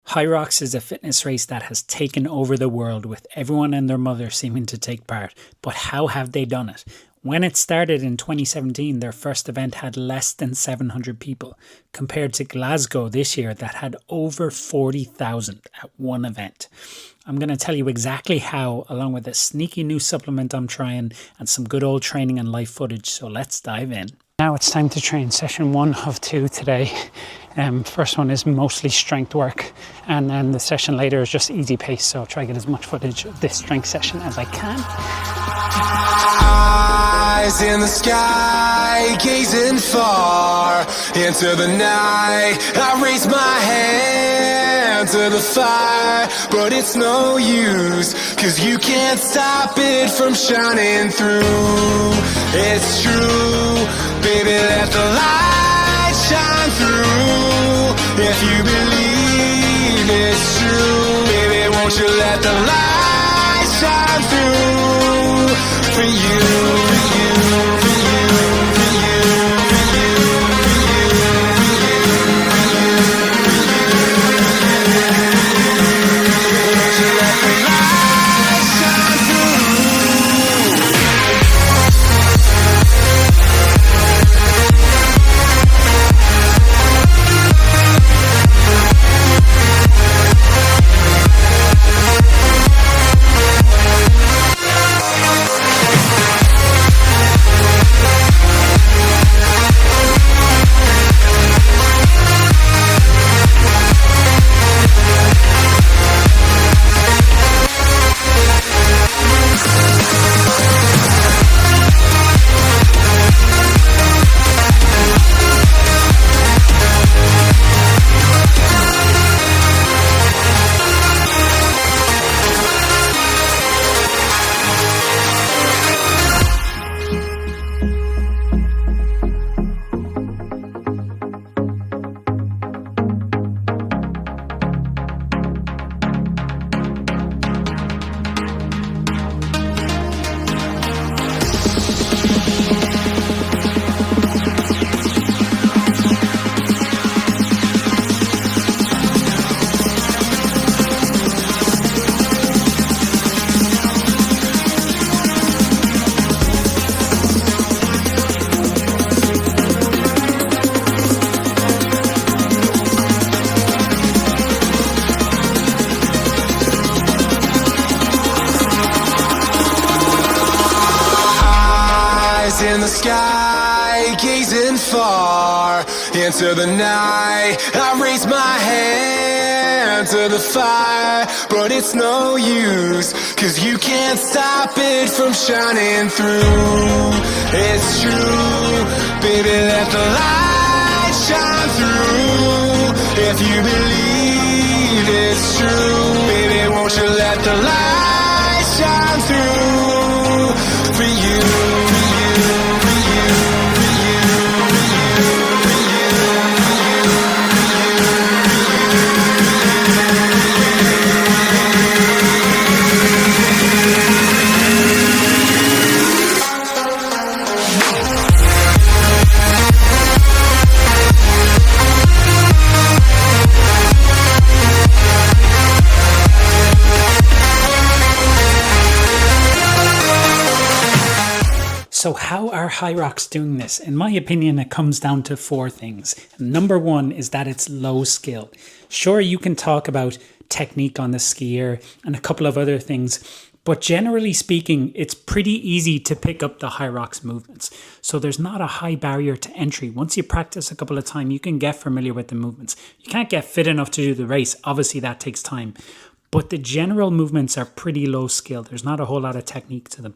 Hyrox is a fitness race that has taken over the world, with everyone and their mother seeming to take part. But how have they done it? When it started in 2017, their first event had less than 700 people, compared to Glasgow this year that had over 40,000 at one event. I'm going to tell you exactly how, along with a sneaky new supplement I'm trying and some good old training and live footage, so let's dive in. Now it's time to train session 1 of 2 today. First one is mostly strength work, and then the session later is just easy pace, so I'll try to get as much footage of this strength session as I can. Eyes in the sky, gazing far into the night. I raise my hand to the fire, but it's no use, 'cause you can't stop it from shining through. It's true, baby, let the light shine through. If you believe it's true, baby, won't you let the light shine through for you, for you, for you, for you, for you, for you, for you, won't you let the light shine through? In the sky, gazing far into the night. I raise my hand to the fire, but it's no use, 'cause you can't stop it from shining through. It's true, baby, let the light shine through. If you believe it's true, baby, won't you let the light shine through for you. So how are Hyrox doing this? In my opinion, it comes down to 4 things. Number 1 is that it's low skill. Sure, you can talk about technique on the skier and a couple of other things, but generally speaking, it's pretty easy to pick up the Hyrox movements. So there's not a high barrier to entry. Once you practice a couple of times, you can get familiar with the movements. You can't get fit enough to do the race. Obviously, that takes time. But the general movements are pretty low skill. There's not a whole lot of technique to them.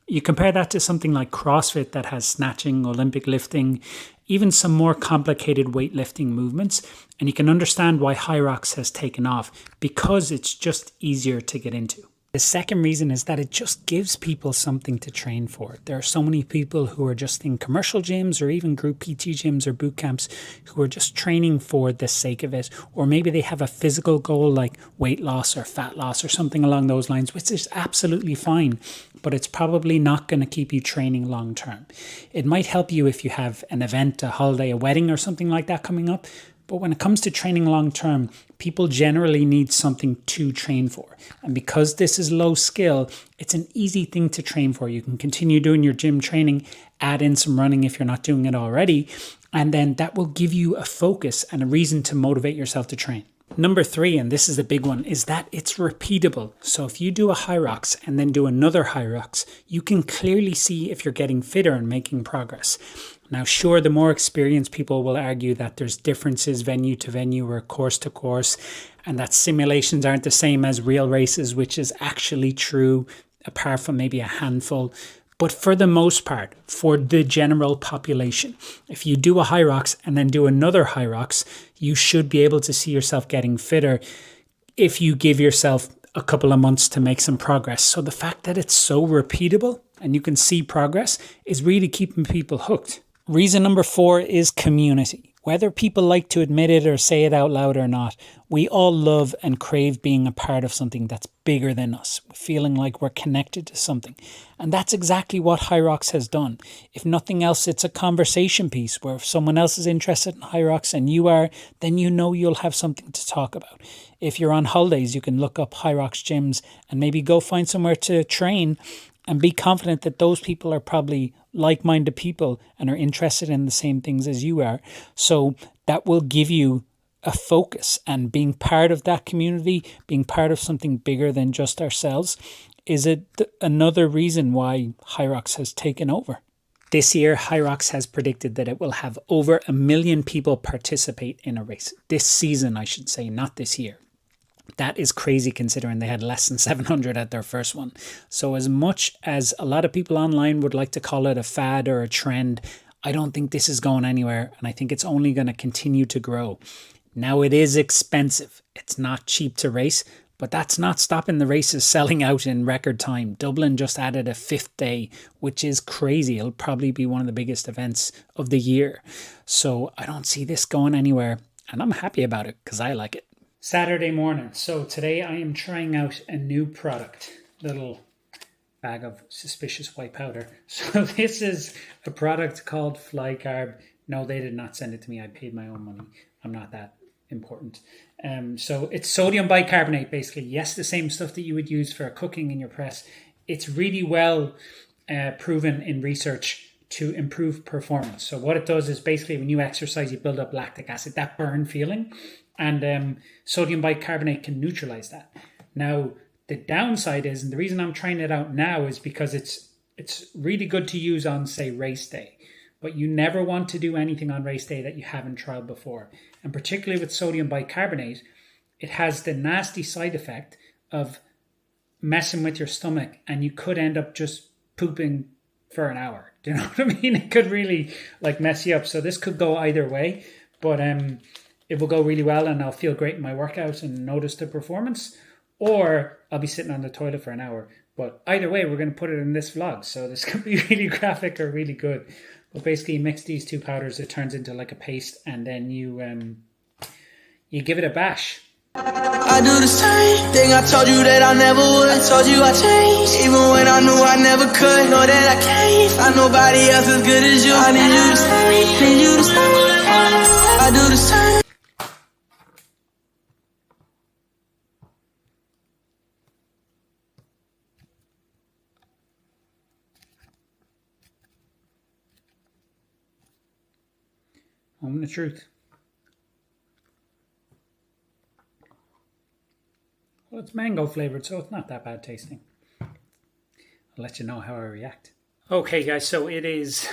You compare that to something like CrossFit that has snatching, Olympic lifting, even some more complicated weightlifting movements, and you can understand why Hyrox has taken off, because it's just easier to get into. The second reason is that it just gives people something to train for. There are so many people who are just in commercial gyms or even group PT gyms or boot camps who are just training for the sake of it. Or maybe they have a physical goal like weight loss or fat loss or something along those lines, which is absolutely fine, but it's probably not going to keep you training long term. It might help you if you have an event, a holiday, a wedding or something like that coming up, But when it comes to training long term, people generally need something to train for. And because this is low skill, it's an easy thing to train for. You can continue doing your gym training, add in some running if you're not doing it already, and then that will give you a focus and a reason to motivate yourself to train. Number 3, and this is the big one, is that it's repeatable. So if you do a Hyrox and then do another Hyrox, you can clearly see if you're getting fitter and making progress. Now, sure, the more experienced people will argue that there's differences venue to venue or course to course, and that simulations aren't the same as real races, which is actually true, apart from maybe a handful. But for the most part, for the general population, if you do a Hyrox and then do another Hyrox, you should be able to see yourself getting fitter if you give yourself a couple of months to make some progress. So the fact that it's so repeatable and you can see progress is really keeping people hooked. Reason number 4 is community. Whether people like to admit it or say it out loud or not, we all love and crave being a part of something that's bigger than us, feeling like we're connected to something. And that's exactly what Hyrox has done. If nothing else, it's a conversation piece where if someone else is interested in Hyrox and you are, then you know you'll have something to talk about. If you're on holidays, you can look up Hyrox gyms and maybe go find somewhere to train and be confident that those people are probably like-minded people and are interested in the same things as you are. So that will give you a focus, and being part of that community, being part of something bigger than just ourselves, is another reason why Hyrox has taken over. This year, Hyrox has predicted that it will have over 1 million people participate in a race. This season, I should say, not this year. That is crazy considering they had less than 700 at their first one. So as much as a lot of people online would like to call it a fad or a trend, I don't think this is going anywhere, and I think it's only going to continue to grow. Now, it is expensive. It's not cheap to race, but that's not stopping the races selling out in record time. Dublin just added a 5th day, which is crazy. It'll probably be one of the biggest events of the year. So I don't see this going anywhere, and I'm happy about it because I like it. Saturday morning. So today I am trying out a new product, little bag of suspicious white powder. So this is a product called Fly Carb. No, they did not send it to me. I paid my own money. I'm not that important. So it's sodium bicarbonate, basically. Yes, the same stuff that you would use for cooking in your press. It's really well proven in research to improve performance. So what it does is basically when you exercise, you build up lactic acid, that burn feeling. And sodium bicarbonate can neutralize that. Now, the downside is, and the reason I'm trying it out now is because it's really good to use on, say, race day. But you never want to do anything on race day that you haven't tried before. And particularly with sodium bicarbonate, it has the nasty side effect of messing with your stomach, and you could end up just pooping for an hour. Do you know what I mean? It could really mess you up. So this could go either way. But it will go really well and I'll feel great in my workout and notice the performance, or I'll be sitting on the toilet for an hour. But either way, we're going to put it in this vlog. So this could be really graphic or really good. But basically, you mix these two powders, it turns into like a paste, and then you give it a bash. I do the same thing I told you that I never would. I told you I changed, even when I knew I never could. Know that I can't find nobody else as good as you. I need you to stay, need you to stay. I do the same. I'm the truth. Well, it's mango flavored, so it's not that bad tasting. I'll let you know how I react. Okay, guys, so it is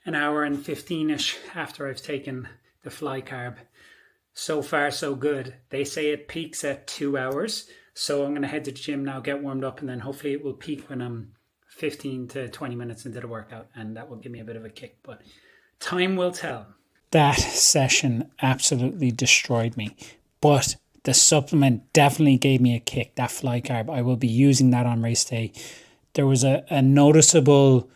an hour and 15-ish after I've taken the Fly Carb. So far, so good. They say it peaks at 2 hours, so I'm going to head to the gym now, get warmed up, and then hopefully it will peak when I'm 15 to 20 minutes into the workout, and that will give me a bit of a kick, but time will tell. That session absolutely destroyed me, but the supplement definitely gave me a kick, that Fly Carb. I will be using that on race day. There was a noticeable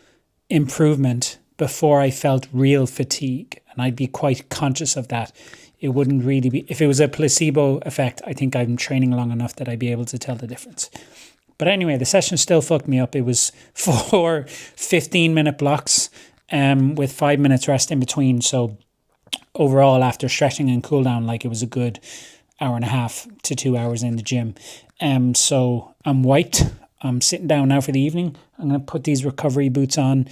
improvement before I felt real fatigue, and I'd be quite conscious of that. It wouldn't really be, if it was a placebo effect, I think I'm training long enough that I'd be able to tell the difference. But anyway, the session still fucked me up. It was 4 15-minute blocks with 5 minutes rest in between. So overall after stretching and cool down, like it was a good hour and a half to 2 hours in the gym. So I'm wiped. I'm sitting down now for the evening. I'm going to put these recovery boots on.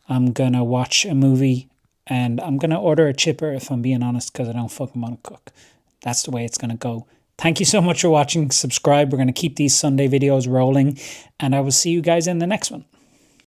I'm going to watch a movie, and I'm going to order a chipper, if I'm being honest, because I don't fucking want to cook. That's the way it's going to go. Thank you so much for watching. Subscribe. We're going to keep these Sunday videos rolling, and I will see you guys in the next one.